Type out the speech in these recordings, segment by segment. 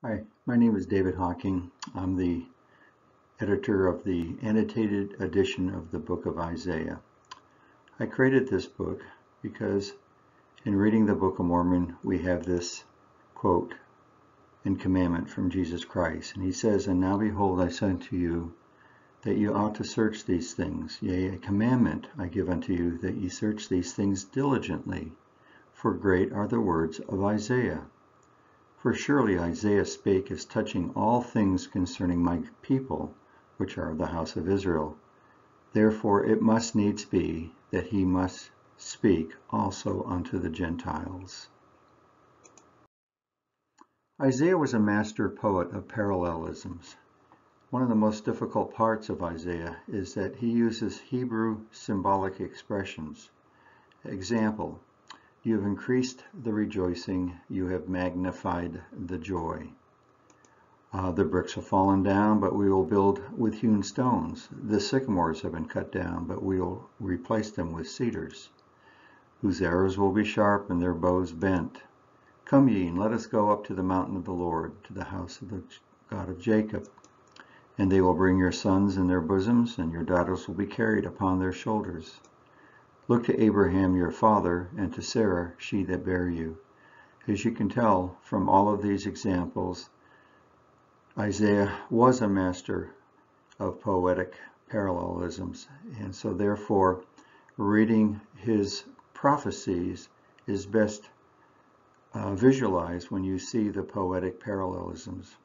Hi, my name is David Hawking. I'm the editor of the Annotated Edition of the Book of Isaiah. I created this book because in reading the Book of Mormon, we have this quote and commandment from Jesus Christ. And he says, "And now behold, I say unto you that you ought to search these things. Yea, a commandment I give unto you, that ye search these things diligently. For great are the words of Isaiah. For surely Isaiah spake as touching all things concerning my people, which are of the house of Israel. Therefore it must needs be that he must speak also unto the Gentiles." Isaiah was a master poet of parallelisms. One of the most difficult parts of Isaiah is that he uses Hebrew symbolic expressions. Example, "You have increased the rejoicing, you have magnified the joy." The bricks have fallen down, but we will build with hewn stones. The sycamores have been cut down, but we will replace them with cedars, whose arrows will be sharp and their bows bent. Come ye, and let us go up to the mountain of the Lord, to the house of the God of Jacob. And they will bring your sons in their bosoms, and your daughters will be carried upon their shoulders. Look to Abraham your father, and to Sarah, she that bare you. As you can tell from all of these examples, Isaiah was a master of poetic parallelisms, and so therefore reading his prophecies is best visualized when you see the poetic parallelisms.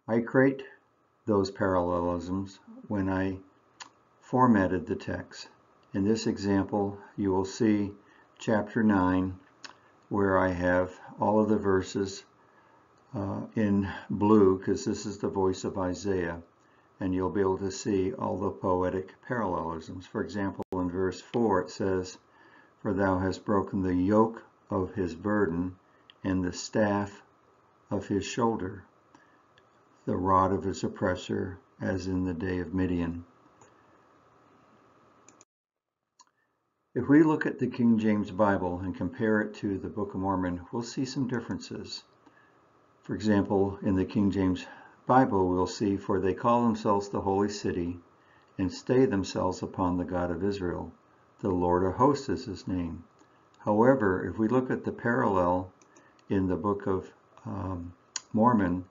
I create those parallelisms when I formatted the text. In this example, you will see chapter 9, where I have all of the verses in blue, because this is the voice of Isaiah, and you'll be able to see all the poetic parallelisms. For example, in verse 4 it says, "For thou hast broken the yoke of his burden and the staff of his shoulder, the rod of his oppressor, as in the day of Midian." If we look at the King James Bible and compare it to the Book of Mormon, we'll see some differences. For example, in the King James Bible, we'll see, "For they call themselves the holy city, and stay themselves upon the God of Israel. The Lord of hosts is his name." However, if we look at the parallel in the Book of Mormon,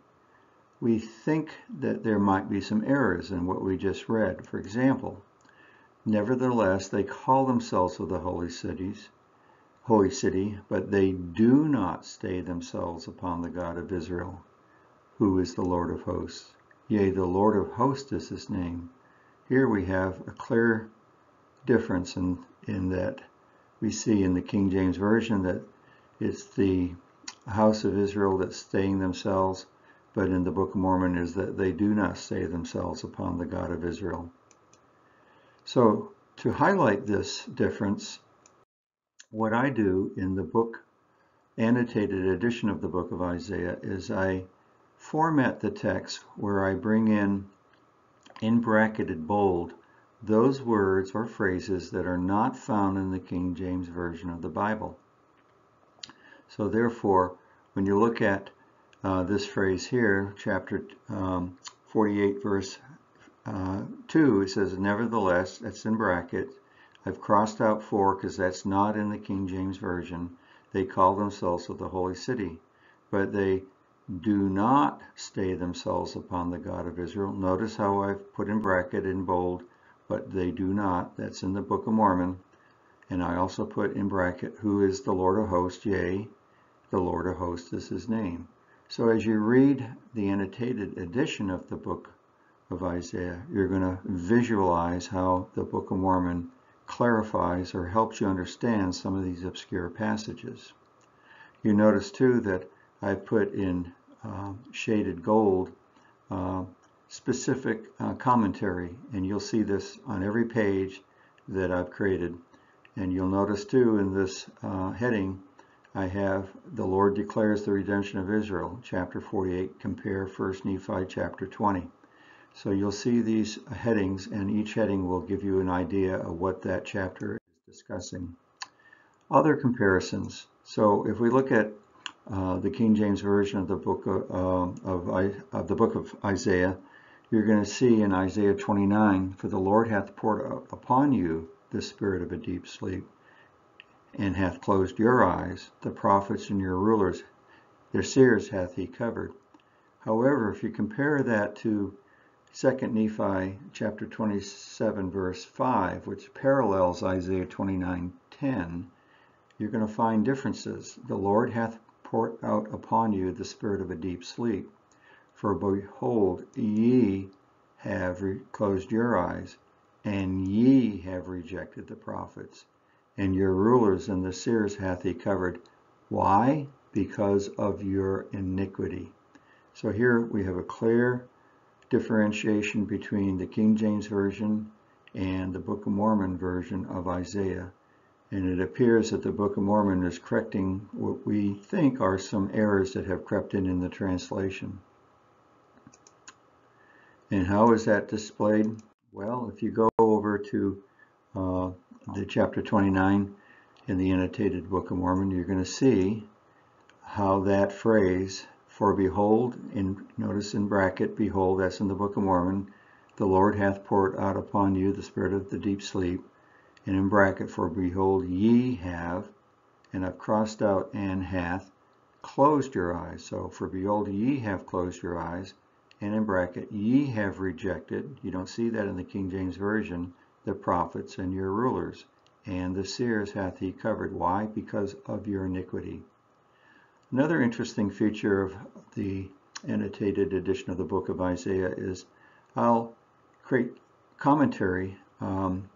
we think that there might be some errors in what we just read. For example, "Nevertheless, they call themselves of the holy city, but they do not stay themselves upon the God of Israel, who is the Lord of hosts. Yea, the Lord of hosts is his name." Here we have a clear difference in that we see in the King James Version that it's the house of Israel that's staying themselves, but in the Book of Mormon is that they do not stay themselves upon the God of Israel. So to highlight this difference, what I do in the book Annotated Edition of the Book of Isaiah is I format the text where I bring in bracketed bold, those words or phrases that are not found in the King James Version of the Bible. So therefore, when you look at this phrase here, chapter 48, verse 2, it says, "Nevertheless," that's in brackets. I've crossed out 4 because that's not in the King James Version. "They call themselves of the holy city, but they do not stay themselves upon the God of Israel." Notice how I've put in bracket in bold, "but they do not." That's in the Book of Mormon. And I also put in bracket, "Who is the Lord of hosts? Yea, the Lord of hosts is his name." So as you read the Annotated Edition of the Book of Isaiah, you're going to visualize how the Book of Mormon clarifies or helps you understand some of these obscure passages. You notice too that I've put in shaded gold specific commentary, and you'll see this on every page that I've created. And you'll notice too in this heading I have "The Lord declares the redemption of Israel," chapter 48, compare 1 Nephi chapter 20. So you'll see these headings, and each heading will give you an idea of what that chapter is discussing. Other comparisons. So if we look at the King James Version of the book of Isaiah, you're going to see in Isaiah 29, "For the Lord hath poured upon you the spirit of a deep sleep, and hath closed your eyes, the prophets and your rulers, their seers hath he covered." However, if you compare that to 2 Nephi chapter 27 verse 5, which parallels Isaiah 29:10, you're going to find differences. "The Lord hath poured out upon you the spirit of a deep sleep. For behold, ye have closed your eyes, and ye have rejected the prophets, and your rulers and the seers hath he covered." Why? Because of your iniquity. So here we have a clear differentiation between the King James Version and the Book of Mormon version of Isaiah. And it appears that the Book of Mormon is correcting what we think are some errors that have crept in the translation. And how is that displayed? Well, if you go over to the chapter 29 in the Annotated Book of Mormon, you're going to see how that phrase, "For behold," notice in bracket, "behold," that's in the Book of Mormon, "the Lord hath poured out upon you the spirit of the deep sleep," and in bracket, "For behold, ye have," and I've crossed out "and hath," "closed your eyes." So, "For behold, ye have closed your eyes," and in bracket, "ye have rejected," you don't see that in the King James Version, "the prophets and your rulers, and the seers hath he covered." Why? Because of your iniquity. Another interesting feature of the Annotated Edition of the Book of Isaiah is I'll create commentary and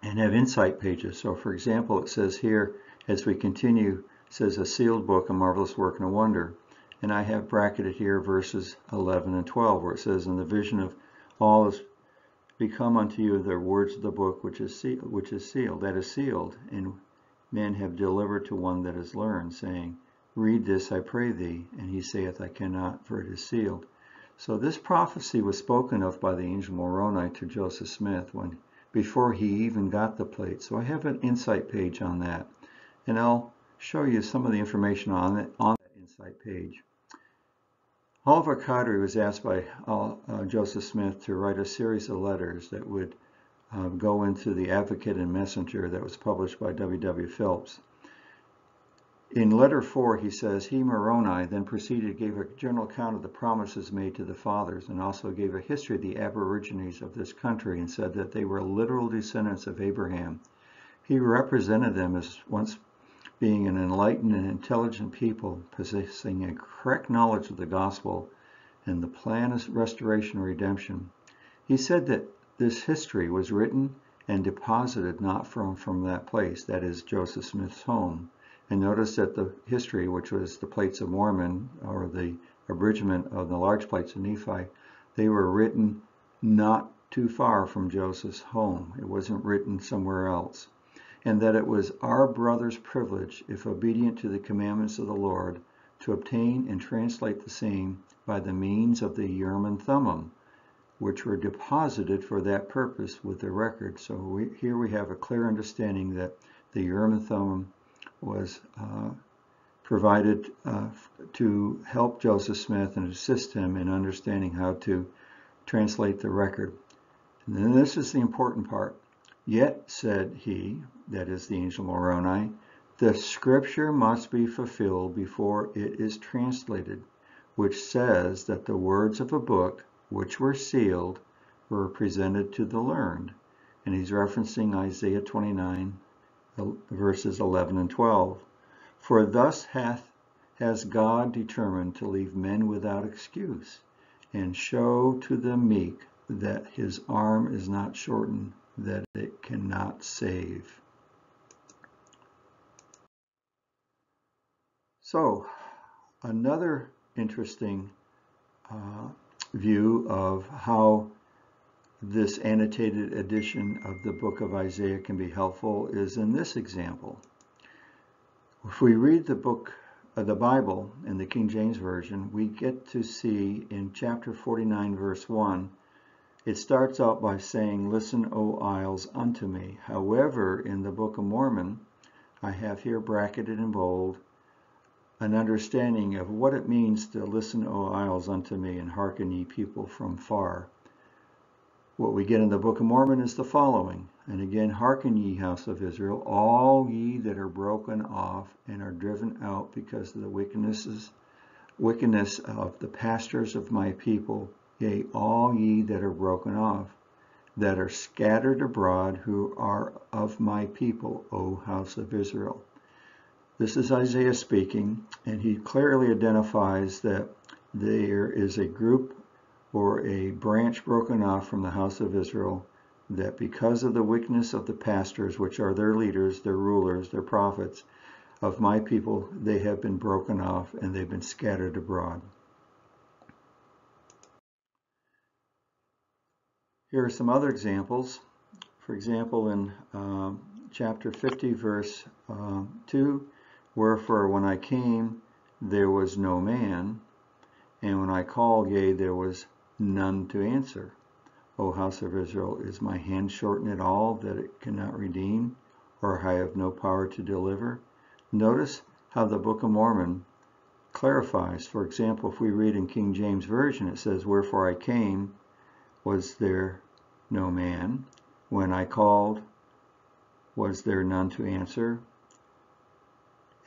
have insight pages. So for example, it says here, as we continue, it says, "A sealed book, a marvelous work and a wonder." And I have bracketed here verses 11 and 12, where it says, "In the vision of all is become unto you the words of the book which is sealed, that is sealed, and men have delivered to one that is learned, saying, Read this, I pray thee. And he saith, I cannot, for it is sealed." So this prophecy was spoken of by the angel Moroni to Joseph Smith before he even got the plate. So I have an insight page on that, and I'll show you some of the information on that insight page. Oliver Cowdery was asked by Joseph Smith to write a series of letters that would go into the Advocate and Messenger that was published by W.W. Phelps. In letter 4, he says, "He, Moroni, then proceeded, gave a general account of the promises made to the fathers, and also gave a history of the aborigines of this country, and said that they were literal descendants of Abraham. He represented them as once being an enlightened and intelligent people, possessing a correct knowledge of the gospel and the plan of restoration and redemption. He said that this history was written and deposited not from that place, that is Joseph Smith's home." And notice that the history, which was the plates of Mormon, or the abridgment of the large plates of Nephi, they were written not too far from Joseph's home. It wasn't written somewhere else. And that it was our brother's privilege, if obedient to the commandments of the Lord, to obtain and translate the same by the means of the Urim and Thummim, which were deposited for that purpose with the record. So here we have a clear understanding that the Urim and Thummim was provided to help Joseph Smith and assist him in understanding how to translate the record. And then this is the important part. "Yet," said he, that is the angel Moroni, "the scripture must be fulfilled before it is translated, which says that the words of a book which were sealed were presented to the learned." And he's referencing Isaiah 29, verses 11 and 12. "For thus has God determined to leave men without excuse, and show to the meek that his arm is not shortened, that it cannot save." So, another interesting view of how this annotated edition of the book of Isaiah can be helpful is in this example. If we read the book of the Bible in the King James Version, we get to see in chapter 49, verse 1, it starts out by saying, "Listen, O isles, unto me." However, in the Book of Mormon, I have here bracketed in bold, an understanding of what it means to listen, O isles, unto me, and hearken, ye people from far. What we get in the Book of Mormon is the following. And again, hearken, ye house of Israel, all ye that are broken off and are driven out because of the wickedness of the pastors of my people, yea, all ye that are broken off, that are scattered abroad, who are of my people, O house of Israel. This is Isaiah speaking, and he clearly identifies that there is a group or a branch broken off from the house of Israel, that because of the wickedness of the pastors, which are their leaders, their rulers, their prophets, of my people, they have been broken off and they've been scattered abroad. Here are some other examples. For example, in chapter 50, verse 2, wherefore when I came, there was no man, and when I called, yea, there was none to answer. O house of Israel, is my hand shortened at all, that it cannot redeem, or I have no power to deliver? Notice how the Book of Mormon clarifies. For example, if we read in King James Version, it says, wherefore I came, was there no man? When I called, was there none to answer?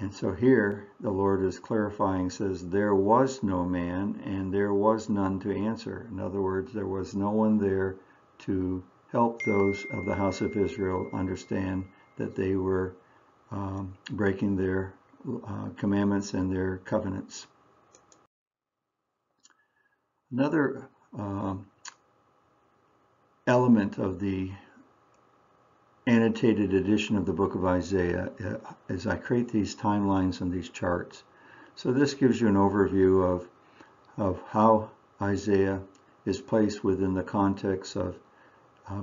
And so here the Lord is clarifying, says there was no man and there was none to answer. In other words, there was no one there to help those of the house of Israel understand that they were breaking their commandments and their covenants. Another element of the annotated edition of the book of Isaiah is I create these timelines and these charts. So this gives you an overview of how Isaiah is placed within the context of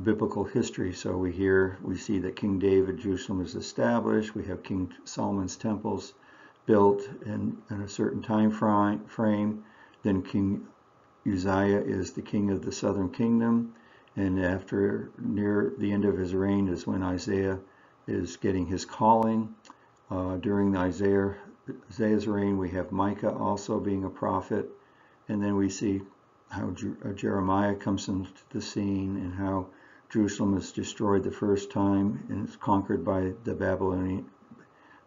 biblical history. So we see that King David, Jerusalem is established. We have King Solomon's temples built in a certain time frame. Then King Uzziah is the king of the southern kingdom. And after near the end of his reign is when Isaiah is getting his calling. During Isaiah's reign, we have Micah also being a prophet. And then we see how Jeremiah comes into the scene and how Jerusalem is destroyed the first time and it's conquered by the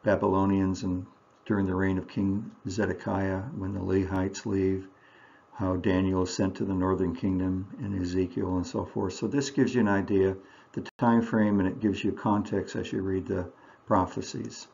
Babylonians, and during the reign of King Zedekiah when the Lehites leave, how Daniel is sent to the northern kingdom, and Ezekiel and so forth. So this gives you an idea, the time frame, and it gives you context as you read the prophecies.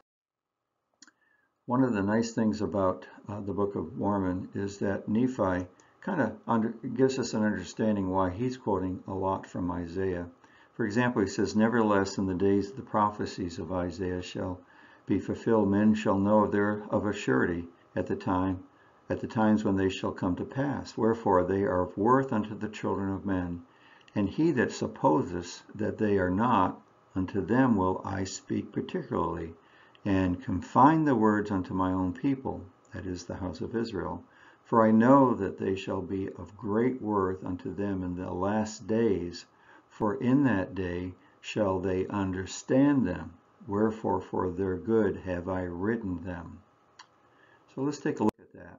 One of the nice things about the Book of Mormon is that Nephi kind of gives us an understanding why he's quoting a lot from Isaiah. For example, he says, nevertheless, in the days of the prophecies of Isaiah shall be fulfilled, men shall know of a surety at the times when they shall come to pass. Wherefore they are of worth unto the children of men. And he that supposes that they are not, unto them will I speak particularly, and confine the words unto my own people, that is the house of Israel. For I know that they shall be of great worth unto them in the last days, for in that day shall they understand them. Wherefore for their good have I written them. So let's take a look at that.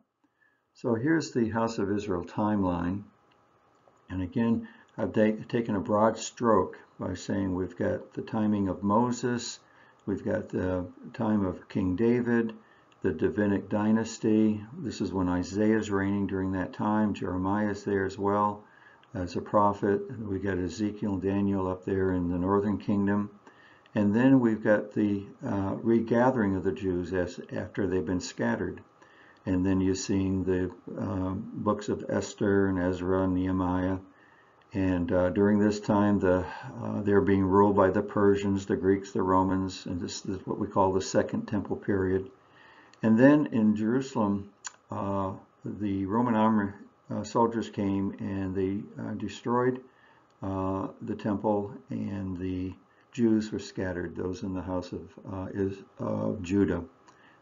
So here's the house of Israel timeline. And again, I've taken a broad stroke by saying we've got the timing of Moses, we've got the time of King David, the Davidic dynasty. This is when Isaiah is reigning during that time. Jeremiah is there as well as a prophet. We got Ezekiel and Daniel up there in the northern kingdom. And then we've got the regathering of the Jews after they've been scattered. And then you're seeing the books of Esther and Ezra and Nehemiah. And during this time, they're being ruled by the Persians, the Greeks, the Romans, and this is what we call the Second Temple period. And then in Jerusalem, the Roman army soldiers came and they destroyed the temple, and the Jews were scattered, those in the house of Judah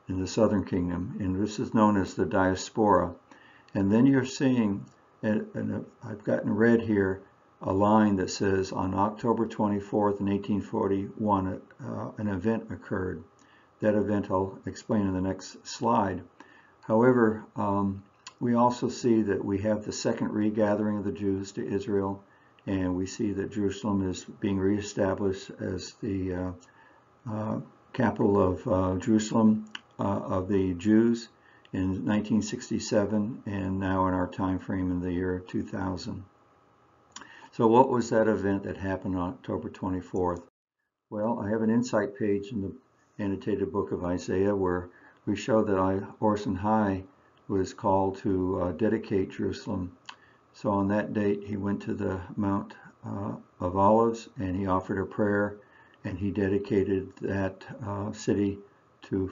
in the southern kingdom. And this is known as the diaspora. And then you're seeing, and I've got in red here, a line that says on October 24th in 1841, an event occurred. That event I'll explain in the next slide. However, we also see that we have the second regathering of the Jews to Israel, and we see that Jerusalem is being reestablished as the capital of Jerusalem of the Jews in 1967, and now in our time frame in the year 2000. So what was that event that happened on October 24th? Well, I have an insight page in the annotated book of Isaiah where we show that Orson Hyde was called to dedicate Jerusalem. So on that date, he went to the Mount of Olives and he offered a prayer, and he dedicated that city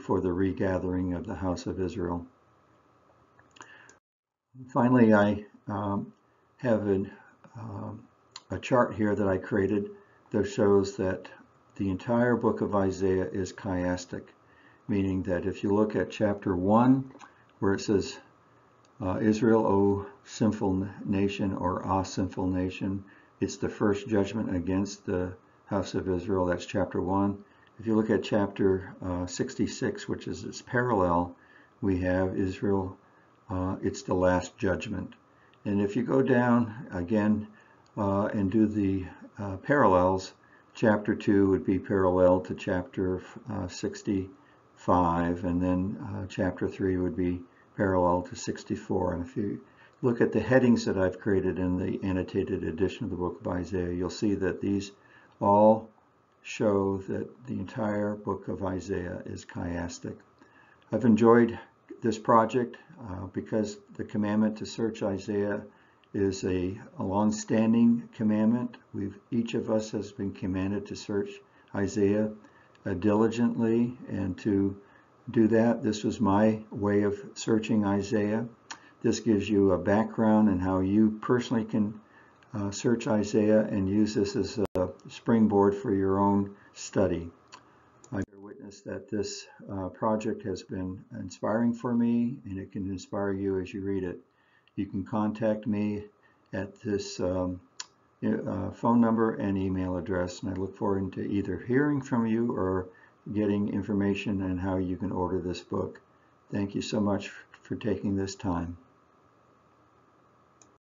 for the regathering of the house of Israel. Finally, I have a chart here that I created that shows that the entire book of Isaiah is chiastic, meaning that if you look at chapter 1, where it says, Israel, O sinful nation, or a sinful nation, it's the first judgment against the house of Israel. That's chapter 1. If you look at chapter 66, which is its parallel, we have Israel, it's the last judgment. And if you go down again and do the parallels, chapter 2 would be parallel to chapter 65, and then chapter 3 would be parallel to 64. And if you look at the headings that I've created in the annotated edition of the book of Isaiah, you'll see that these all show that the entire book of Isaiah is chiastic. I've enjoyed this project because the commandment to search Isaiah is a long-standing commandment. Each of us has been commanded to search Isaiah diligently, and to do that, this was my way of searching Isaiah. This gives you a background and how you personally can search Isaiah and use this as a springboard for your own study. I bear witness that this project has been inspiring for me, and it can inspire you as you read it. You can contact me at this phone number and email address, and I look forward to either hearing from you or getting information on how you can order this book. Thank you so much for taking this time.